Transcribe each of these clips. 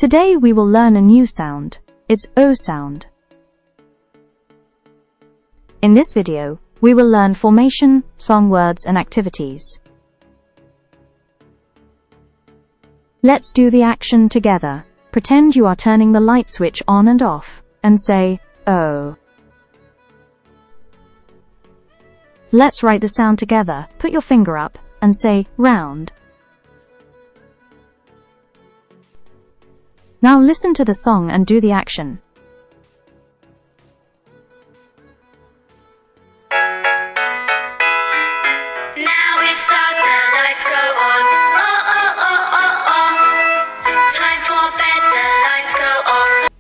Today we will learn a new sound. It's O sound. In this video, we will learn formation, song words and activities. Let's do the action together. Pretend you are turning the light switch on and off, and say, O. Let's write the sound together. Put your finger up, and say, round. Now listen to the song and do the action. Now it's dark, the lights go on. Oh, oh, oh, oh, oh. Time for bed, the lights go off.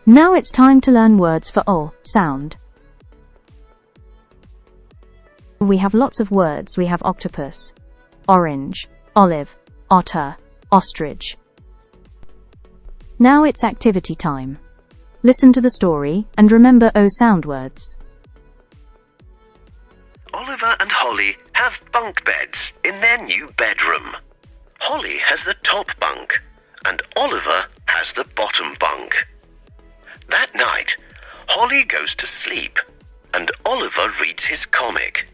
Now it's time to learn words for O sound. We have lots of words. We have octopus, orange, olive, otter, ostrich. Now it's activity time. Listen to the story and remember O sound words. Oliver and Holly have bunk beds in their new bedroom. Holly has the top bunk and Oliver has the bottom bunk. That night, Holly goes to sleep and Oliver reads his comic.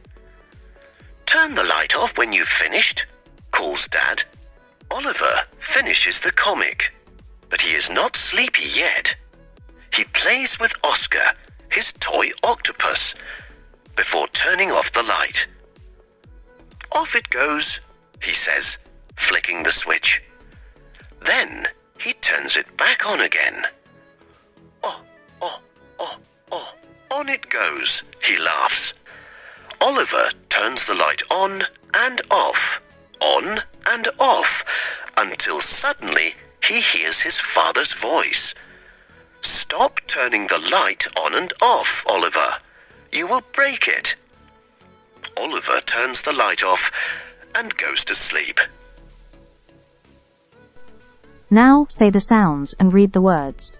"Turn the light off when you've finished," calls Dad. Oliver finishes the comic, but he is not sleepy yet. He plays with Oscar, his toy octopus, before turning off the light. "Off it goes," he says, flicking the switch. Then he turns it back on again. "Oh, oh, oh, oh, on it goes," he laughs. Oliver turns the light on and off, until suddenly he hears his father's voice. "Stop turning the light on and off, Oliver. You will break it." Oliver turns the light off and goes to sleep. Now say the sounds and read the words.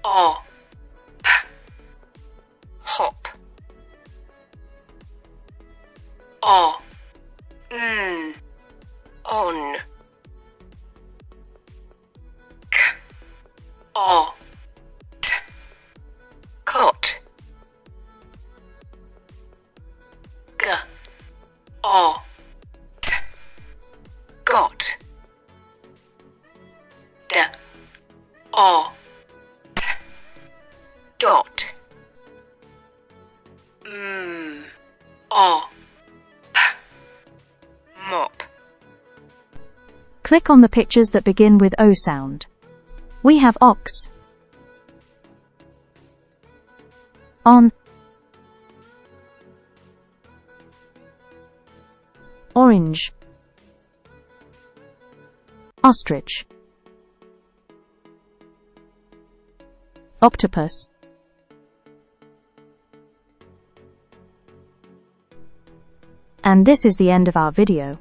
O. Hop. O. On. K. O. T. Cot. G. O. T. Got. D. O. T. Dot. O. P. Mop. Click on the pictures that begin with O sound. We have ox, on, orange, ostrich, octopus, and this is the end of our video.